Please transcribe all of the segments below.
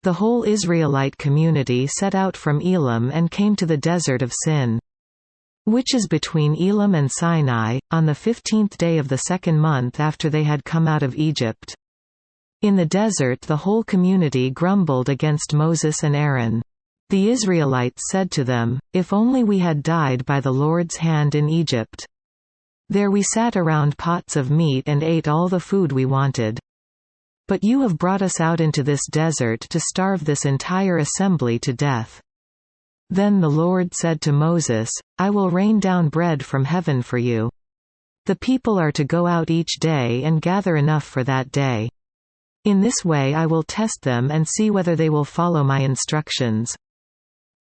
The whole Israelite community set out from Elim and came to the desert of Sin, which is between Elim and Sinai, on the 15th day of the second month after they had come out of Egypt. In the desert the whole community grumbled against Moses and Aaron. The Israelites said to them, "If only we had died by the Lord's hand in Egypt. There we sat around pots of meat and ate all the food we wanted. But you have brought us out into this desert to starve this entire assembly to death." Then the Lord said to Moses, "I will rain down bread from heaven for you. The people are to go out each day and gather enough for that day. In this way I will test them and see whether they will follow my instructions.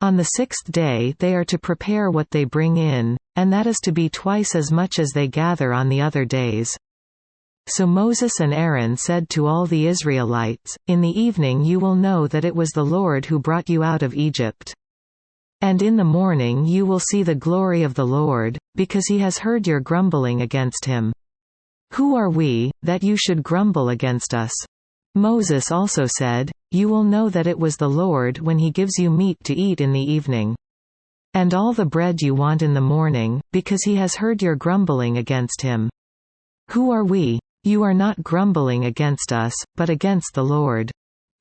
On the sixth day they are to prepare what they bring in, and that is to be twice as much as they gather on the other days." So Moses and Aaron said to all the Israelites, "In the evening you will know that it was the Lord who brought you out of Egypt. And in the morning you will see the glory of the Lord, because he has heard your grumbling against him. Who are we, that you should grumble against us?" Moses also said, "You will know that it was the Lord when he gives you meat to eat in the evening. And all the bread you want in the morning, because he has heard your grumbling against him. Who are we? You are not grumbling against us, but against the Lord."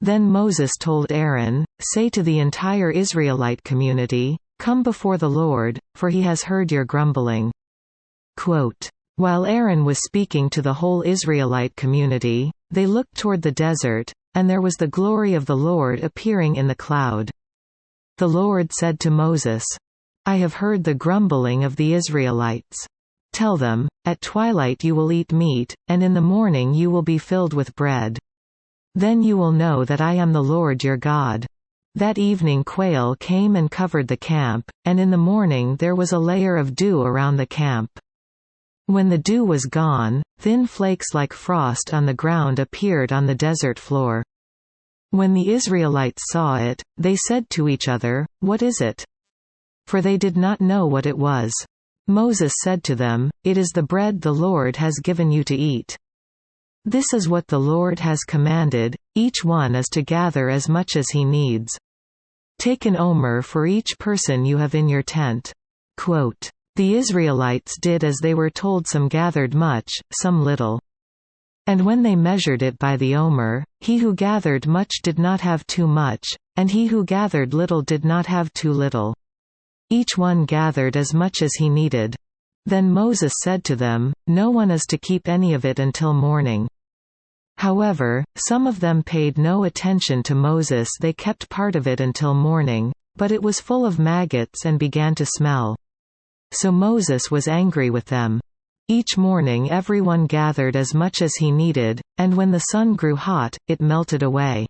Then Moses told Aaron, "Say to the entire Israelite community, 'Come before the Lord, for he has heard your grumbling.'" Quote, "While Aaron was speaking to the whole Israelite community, they looked toward the desert, and there was the glory of the Lord appearing in the cloud. The Lord said to Moses, 'I have heard the grumbling of the Israelites. Tell them, at twilight you will eat meat, and in the morning you will be filled with bread. Then you will know that I am the Lord your God.'" That evening quail came and covered the camp, and in the morning there was a layer of dew around the camp. When the dew was gone, thin flakes like frost on the ground appeared on the desert floor. When the Israelites saw it, they said to each other, "What is it?" For they did not know what it was. Moses said to them, "It is the bread the Lord has given you to eat. This is what the Lord has commanded, each one is to gather as much as he needs. Take an omer for each person you have in your tent." Quote, "The Israelites did as they were told, some gathered much, some little. And when they measured it by the omer, he who gathered much did not have too much, and he who gathered little did not have too little. Each one gathered as much as he needed." Then Moses said to them, "No one is to keep any of it until morning." However, some of them paid no attention to Moses. They kept part of it until morning, but it was full of maggots and began to smell. So Moses was angry with them. Each morning everyone gathered as much as he needed, and when the sun grew hot, it melted away.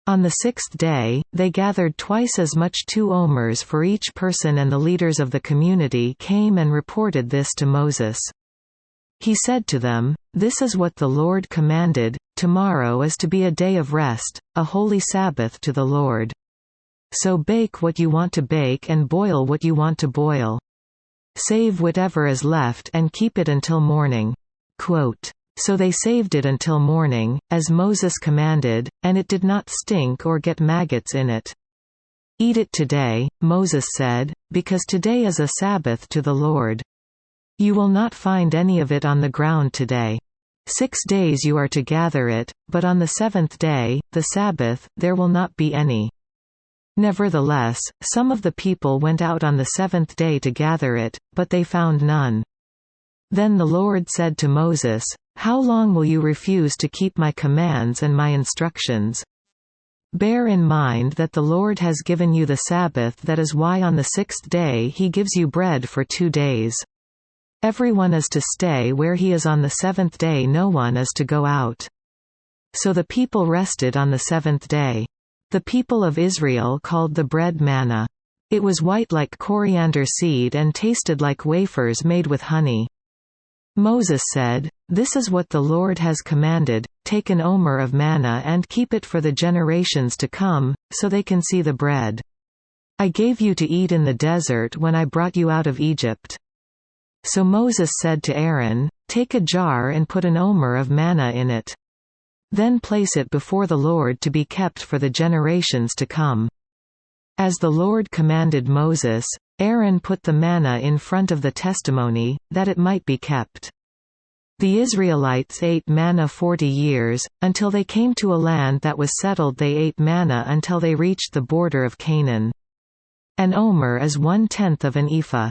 On the sixth day, they gathered twice as much, 2 omers for each person, and the leaders of the community came and reported this to Moses. He said to them, "This is what the Lord commanded, tomorrow is to be a day of rest, a holy Sabbath to the Lord. So bake what you want to bake and boil what you want to boil. Save whatever is left and keep it until morning." Quote, "So they saved it until morning, as Moses commanded, and it did not stink or get maggots in it. Eat it today," Moses said, "because today is a Sabbath to the Lord. You will not find any of it on the ground today. 6 days you are to gather it, but on the 7th day, the Sabbath, there will not be any." Nevertheless, some of the people went out on the 7th day to gather it, but they found none. Then the Lord said to Moses, "How long will you refuse to keep my commands and my instructions? Bear in mind that the Lord has given you the Sabbath, that is why on the 6th day he gives you bread for 2 days. Everyone is to stay where he is on the 7th day, no one is to go out." So the people rested on the 7th day. The people of Israel called the bread manna. It was white like coriander seed and tasted like wafers made with honey. Moses said, "This is what the Lord has commanded, take an omer of manna and keep it for the generations to come, so they can see the bread I gave you to eat in the desert when I brought you out of Egypt." So Moses said to Aaron, "Take a jar and put an omer of manna in it. Then place it before the Lord to be kept for the generations to come. As the Lord commanded Moses, Aaron put the manna in front of the testimony, that it might be kept. The Israelites ate manna 40 years, until they came to a land that was settled. They ate manna until they reached the border of Canaan. An omer is 1/10 of an ephah.